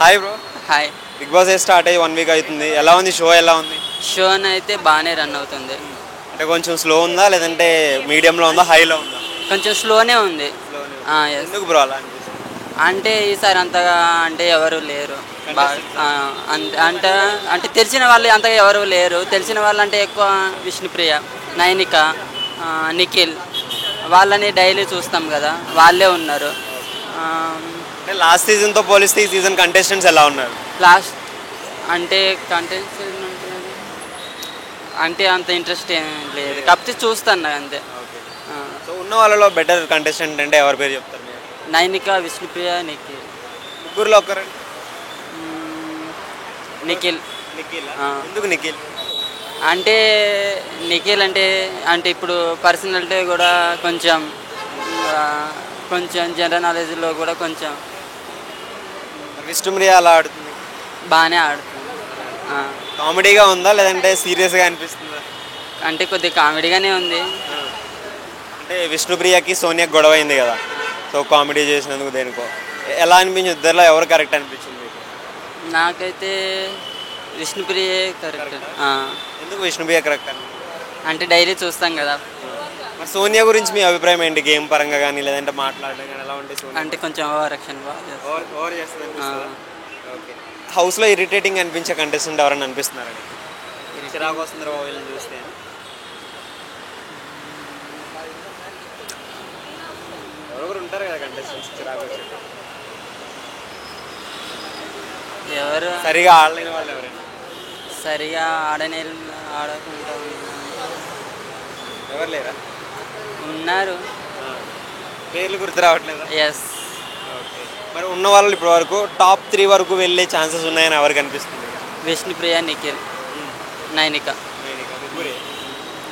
Hi bro. Hi. Bigg Boss start అయ్యి 1 week అవుతుంది. ఎలా ఉంది షో? ఎలా ఉంది? అయితే బాగానే రన్ అవుతుంది. అంటే కొంచెం స్లో ఉందా లేదంటే మీడియంలో ఉందా హైలో ఉందా? కొంచెం స్లోనే ఉంది. ఎస్. ఎందుకు బ్రో అలా అనిపిస్తుంది? అంటే ఈసారి అంతగా అంటే ఎవరు లేరు. అంటే అంటే తెలిసిన వాళ్ళు అంతగా ఎవరు లేరు. తెలిసిన వాళ్ళు అంటే ఎక్కువ విష్ణుప్రియ, నైనిక, నిఖిల్ వాళ్ళని డైలీ చూస్తాం కదా, వాళ్ళే ఉన్నారు. ఆ, అంటే లాస్ట్ సీజన్తో పోలిస్తే ఈ సీజన్ కంటెస్టెంట్స్ ఎలా ఉన్నారు? లాస్ట్ అంటే కంటెంట్స్ అంటే అంత ఇంట్రెస్ట్ ఏం లేదు, కాకపోతే చూస్తాను అంతే. ఆ, సో ఉన్న వాళ్ళలో బెటర్ కంటెస్టెంట్ అంటే ఎవరి పేరు చెప్తారు మీరు? నైనిక, విష్ణుప్రియ, నిఖిల్. ముగ్గురులో ఒకరండి. నిఖిల్. నిఖిల్. ఆ. ఎందుకు నిఖిల్? అంటే నిఖిల్ అంటే అంటే ఇప్పుడు పర్సనాలిటీ కూడా కొంచెం ఆ, కొంచెం జనరల్ నాలెడ్జ్లో కూడా కొంచెం విష్ణుప్రియ అలా ఆడుతుంది. బాగానే ఆడుతుంది. ఆ, కామెడీగా ఉందా లేదంటే సీరియస్గా అనిపిస్తుందా? అంటే కొద్దిగా కామెడీగానే ఉంది. అంటే విష్ణుప్రియకి సోనియాకి గొడవ అయింది కదా, సో కామెడీ చేసినందుకు దేనికో ఎలా అనిపించింది? ఇద్దరిలో ఎవరు కరెక్ట్ అనిపించింది మీకు? నాకైతే విష్ణుప్రియ కరెక్ట్. ఎందుకు విష్ణుప్రియ కరెక్ట్ అని? అంటే డైలీ చూస్తాం కదా. మరి సోనియా గురించి మీ అభిప్రాయం ఏంటి? గేమ్ పరంగా కానీ లేదంటే మాట్లాడడం కానీ ఎలా ఉంటుంది సోనియా? అంటే కొంచెం ఓవర్ యాక్షన్ బాగా చేస్తుంది. ఓవర్ చేస్తుంది అనిపిస్తుందా? ఓకే. హౌస్లో ఇరిటేటింగ్ అనిపించే కంటెస్టెంట్ ఎవరైనా అనిపిస్తున్నారండి? చిరాకు వస్తుంది వీళ్ళని చూస్తే. ఎవరెవరు ఉంటారు కదా కంటెస్టెంట్స్ చిరాకు వచ్చి ఎవరు సరిగా ఆడలేని వాళ్ళు ఎవరైనా? సరిగా ఆడకుండా ఎవరు లేరా? ఉన్నారు. పేర్లు గుర్తు రావట్లేదా? ఎస్. ఓకే. మరి ఉన్న వాళ్ళు ఇప్పటి వరకు టాప్ 3 వరకు వెళ్ళే ఛాన్సెస్ ఉన్నాయని ఎవరికి అనిపిస్తుంది? విష్ణుప్రియ, నిఖిల్, నైనిక.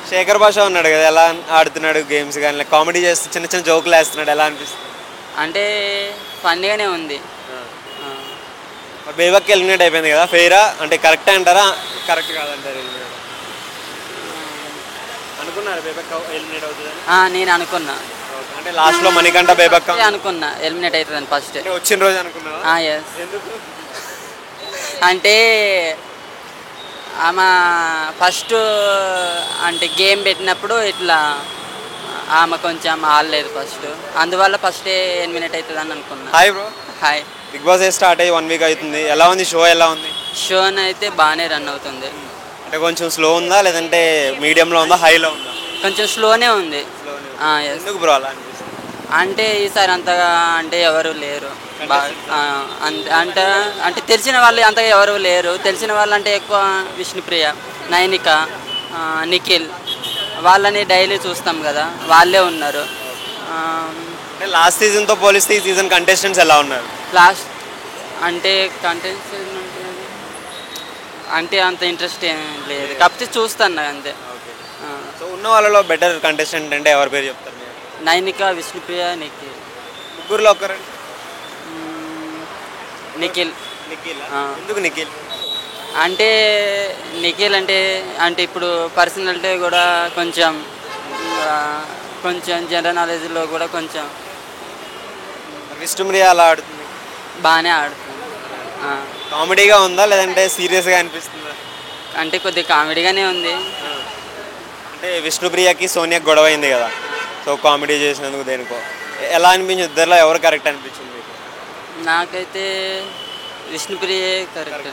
శేఖర్ భాష ఉన్నాడు కదా, ఎలా ఆడుతున్నాడు గేమ్స్ కానీ కామెడీ చేస్తూ చిన్న చిన్న జోకులు వేస్తున్నాడు, ఎలా అనిపిస్తుంది? అంటే ఫన్నీగానే ఉంది. మరి బేబక్ ఎలిమినేట్ అయిపోయింది కదా, ఫెయిరా అంటే కరెక్ట్ అంటారా కరెక్ట్ కాదంటారు? ఎలిమినేట్ అనుకున్నారు బేబక్ ఎలిమినేట్ అవుతుందని? నేను అనుకున్నా. అంటే లాస్ట్లో మణికంఠ బేబక్ అనుకున్నా ఎలిమినేట్ అవుతుందని ఫస్ట్. వచ్చిన రోజు అనుకున్నా. ఎస్. ఎందుకు? అంటే ఆమె ఫస్ట్ అంటే గేమ్ పెట్టినప్పుడు ఇట్లా ఆమె కొంచెం ఆడలేదు ఫస్ట్, అందువల్ల ఫస్ట్ ఎలిమినేట్ అవుతుందని అనుకున్నా. Hi bro. Hi. Bigg Boss start అయ్యి 1 వీక్ అవుతుంది. ఎలా ఉంది షో? ఎలా ఉంది? అయితే బాగానే రన్ అవుతుంది. అంటే కొంచెం స్లో ఉందా లేదంటే మీడియంలో ఉందా హైలో ఉందా? కొంచెం స్లోనే ఉంది. ఎస్. ఎందుకు బ్రో అలా అనిపిస్తుంది? అంటే ఈసారి అంతగా అంటే ఎవరు లేరు. అంటే అంటే తెలిసిన వాళ్ళు అంతగా ఎవరు లేరు. తెలిసిన వాళ్ళు అంటే ఎక్కువ విష్ణుప్రియ, నైనిక, నిఖిల్ వాళ్ళని డైలీ చూస్తాం కదా, వాళ్ళే ఉన్నారు. అంటే లాస్ట్ సీజన్తో పోలిస్తే ఈ సీజన్ కంటెస్టెంట్స్ ఎలా ఉన్నారు? లాస్ట్ అంటే కంటెంట్స్ అంటే అంత ఇంట్రెస్ట్ ఏం లేదు, కాకపోతే చూస్తాను అంతే. సో ఉన్న వాళ్ళలో బెటర్ కంటెస్టెంట్ అంటే ఎవరి పేరు చెప్తారు మీరు? నైనిక, విష్ణుప్రియ, నిఖిల్. ముగ్గురులో ఒకరండి. నిఖిల్. నిఖిల్. ఎందుకు నిఖిల్? అంటే నిఖిల్ అంటే అంటే ఇప్పుడు పర్సనాలిటీ కూడా కొంచెం కొంచెం జనరల్ నాలెడ్జ్లో కూడా కొంచెం విష్ణుప్రియ అలా ఆడుతుంది. బాగానే ఆడుతుంది. కామెడీగా ఉందా లేదంటే సీరియస్గా అనిపిస్తుందా? అంటే కొద్దిగా కామెడీగానే ఉంది. అంటే విష్ణుప్రియకి సోనియాకి గొడవ అయింది కదా, సో కామెడీ చేసినందుకు దేనికో ఎలా అనిపించింది? ఇద్దరిలో ఎవరు కరెక్ట్ అనిపించింది మీకు? నాకైతే విష్ణుప్రియ కరెక్ట్.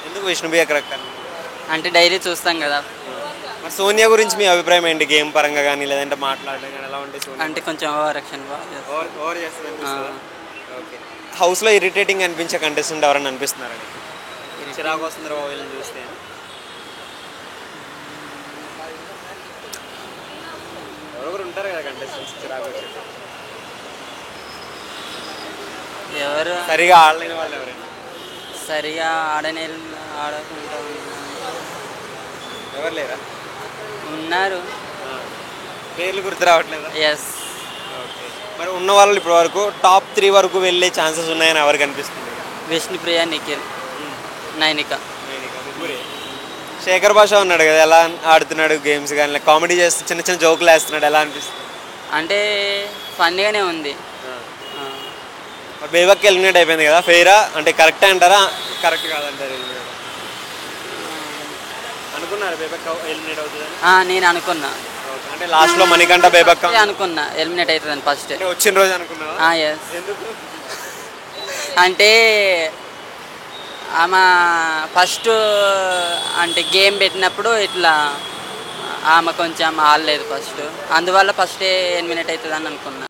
ఎందుకు విష్ణుప్రియ కరెక్ట్ అని? అంటే డైలీ చూస్తాం కదా. మరి సోనియా గురించి మీ అభిప్రాయం ఏంటి? గేమ్ పరంగా కానీ లేదంటే మాట్లాడడం కానీ ఎలా ఉంటుంది సోనియా? అంటే కొంచెం ఓవర్ యాక్షన్ బాగా ఓవర్ చేస్తుంది అనిపిస్తుందా? ఓకే. హౌస్లో ఇరిటేటింగ్ అనిపించే కంటెస్టెంట్ ఎవరైనా అనిపిస్తున్నారండి? చిరాకు వస్తుంది వీళ్ళని చూస్తే. ఎవరెవరు ఉంటారు కదా కంటెస్టెంట్స్ చిరాకు వచ్చి ఎవరు సరిగా ఆడలేని వాళ్ళు ఎవరైనా? సరిగా ఆడకుండా ఎవరు లేరా? ఉన్నారు. పేర్లు గుర్తు రావట్లేదా? ఎస్. ఓకే. మరి ఉన్న వాళ్ళు ఇప్పటి వరకు టాప్ 3 వరకు వెళ్ళే ఛాన్సెస్ ఉన్నాయని ఎవరికి అనిపిస్తుంది? విష్ణుప్రియ, నిఖిల్, నైనిక. శేఖర్ భాష ఉన్నాడు కదా, ఎలా ఆడుతున్నాడు గేమ్స్ కానీ కామెడీ చేస్తూ చిన్న చిన్న జోకులు వేస్తున్నాడు, ఎలా అనిపిస్తుంది? అంటే ఫన్నీగానే ఉంది. బేబక్ ఎలిమినేట్ అయిపోయింది కదా, ఫెయిరా అంటే కరెక్ట్ అంటారా, కరెక్ట్ కాదంటారు ఎలిమినేట్ అనుకున్నారు బేబక్ ఎలిమినేట్ అవుతుందని? నేను అనుకున్నా, అంటే లాస్ట్లో మణికంఠ బేబక్ అనుకున్నా ఎలిమినేట్ అవుతుందని ఫస్ట్. వచ్చిన రోజు అనుకున్నావా? ఎస్, ఎందుకు? అంటే ఆమె ఫస్ట్ అంటే గేమ్ పెట్టినప్పుడు ఇట్లా ఆమె కొంచెం ఆడలేదు ఫస్ట్, అందువల్ల ఫస్టే ఎలిమినేట్ అవుతుందని అనుకున్నా.